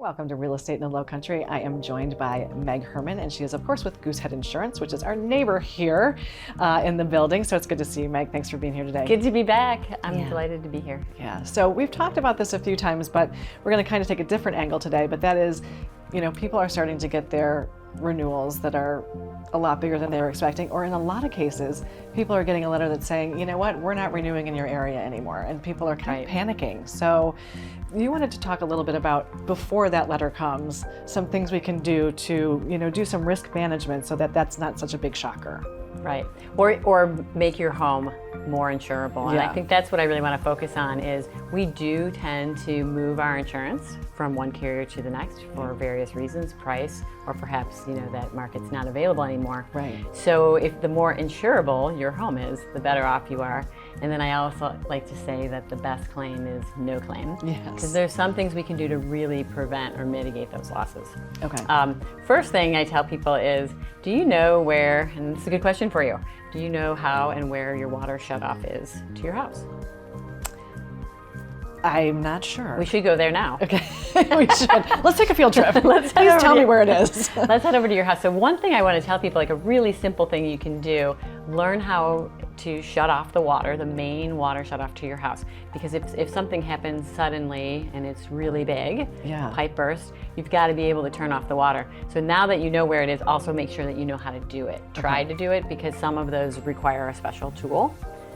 Welcome to Real Estate in the Lowcountry. I am joined by Meg Herman, and she is, of course, with Goosehead Insurance, which is our neighbor here in the building. So it's good to see you, Meg. Thanks for being here today. Good to be back. I'm delighted to be here. Yeah. So we've talked about this a few times, but we're going to kind of take a different angle today. But that is, you know, people are starting to get their renewals that are a lot bigger than they were expecting, or in a lot of cases, people are getting a letter that's saying, you know what, we're not renewing in your area anymore, and people are kind of panicking. So you wanted to talk a little bit about, before that letter comes, some things we can do to, you know, do some risk management so that that's not such a big shocker. Right. Or make your home more insurable. And I think that's what I really want to focus on is we do tend to move our insurance from one carrier to the next for various reasons, price, or perhaps, you know, that market's not available anymore. Right. So if the more insurable your home is, the better off you are. And then I also like to say that the best claim is no claim. Yes. Because there's some things we can do to really prevent or mitigate those losses. Okay. First thing I tell people is, do you know where, and it's a good question for you, do you know how and where your water shutoff is to your house? I'm not sure. We should go there now. Okay, we should. Let's take a field trip. Please tell me where it is. Let's head over to your house. So one thing I want to tell people, like a really simple thing you can do, learn how to shut off the water, the main water shut off to your house. Because if something happens suddenly and it's really big, pipe burst, you've got to be able to turn off the water. So now that you know where it is, also make sure that you know how to do it. Try to do it, because some of those require a special tool.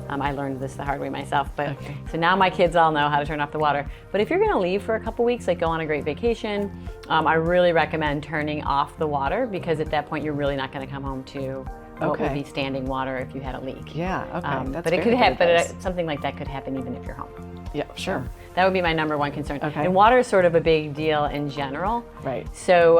I learned this the hard way myself, but so now my kids all know how to turn off the water. But if you're going to leave for a couple weeks, like go on a great vacation, I really recommend turning off the water, because at that point you're really not going to come home to what would be standing water if you had a leak. Yeah, okay. But it could happen. But something like that could happen even if you're home. Yeah, sure. So that would be my number one concern. Okay. And water is sort of a big deal in general. Right. So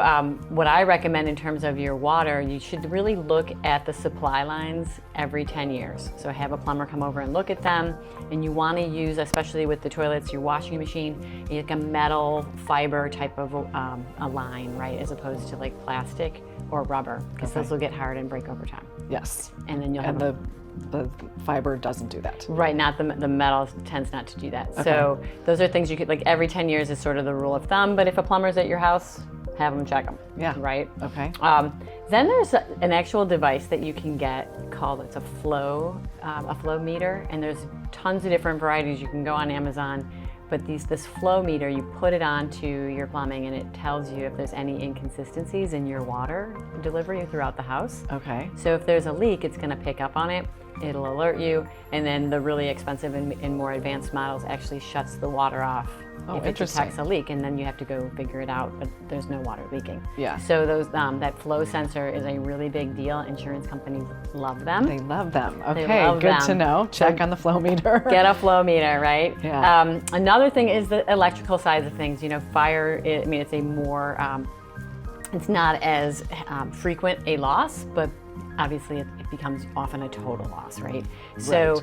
what I recommend in terms of your water, you should really look at the supply lines every 10 years. So have a plumber come over and look at them. And you want to use, especially with the toilets, your washing machine, like a metal fiber type of a line, right? As opposed to like plastic or rubber, because those will get hard and break over time. Yes. And then you'll have the fiber doesn't do that. Right, not the metal tends not to do that. So those are things you could, like every 10 years is sort of the rule of thumb, but if a plumber's at your house, have them check them. Yeah. Right? Okay. Then there's an actual device that you can get called, it's a flow meter, and there's tons of different varieties. You can go on Amazon, but this flow meter, you put it onto your plumbing and it tells you if there's any inconsistencies in your water delivery throughout the house. Okay. So if there's a leak, it's going to pick up on it. It'll alert you, and then the really expensive and more advanced models actually shuts the water off if it detects a leak, and then you have to go figure it out, but there's no water leaking. Yeah. So those that flow sensor is a really big deal. Insurance companies love them. They love them. Okay, they love good them. to know. Check on the flow meter. Get a flow meter, right? Yeah. Another thing is the electrical side of things. You know, fire, I mean, it's a more, it's not as frequent a loss, but obviously it becomes often a total loss, right? So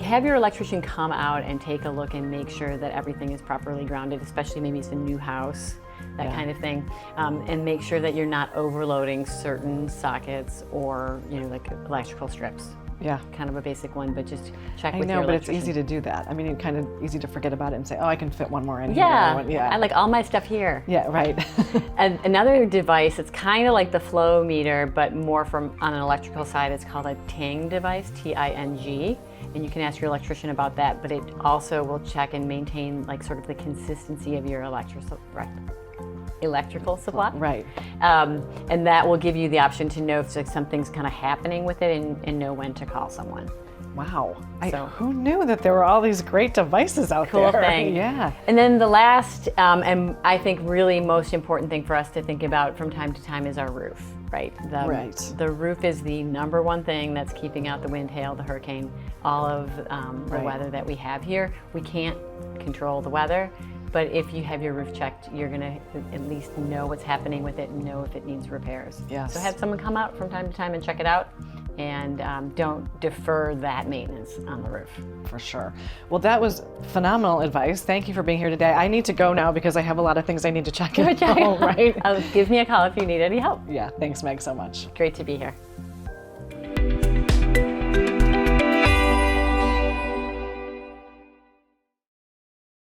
have your electrician come out and take a look and make sure that everything is properly grounded, especially maybe it's a new house, that kind of thing, and make sure that you're not overloading certain sockets or, you know, like electrical strips. Yeah. Kind of a basic one, but just check with your electrician. I know, but it's easy to do that. I mean, it's kind of easy to forget about it and say, oh, I can fit one more in here. Yeah, I like all my stuff here. Yeah, right. And another device, it's kind of like the flow meter, but more from on an electrical side, it's called a Ting device, T-I-N-G. And you can ask your electrician about that, but it also will check and maintain like sort of the consistency of your electrical supply. Right. And that will give you the option to know if something's kind of happening with it and know when to call someone. Wow. So, who knew that there were all these great devices out there? Cool thing. Yeah. And then the last, and I think really most important thing for us to think about from time to time is our roof, right? The roof is the number one thing that's keeping out the wind, hail, the hurricane, all of the weather that we have here. We can't control the weather, but if you have your roof checked, you're gonna at least know what's happening with it and know if it needs repairs. Yes. So have someone come out from time to time and check it out, and don't defer that maintenance on the roof. For sure. Well, that was phenomenal advice. Thank you for being here today. I need to go now because I have a lot of things I need to check in. Right? Give me a call if you need any help. Yeah, thanks, Meg, so much. Great to be here.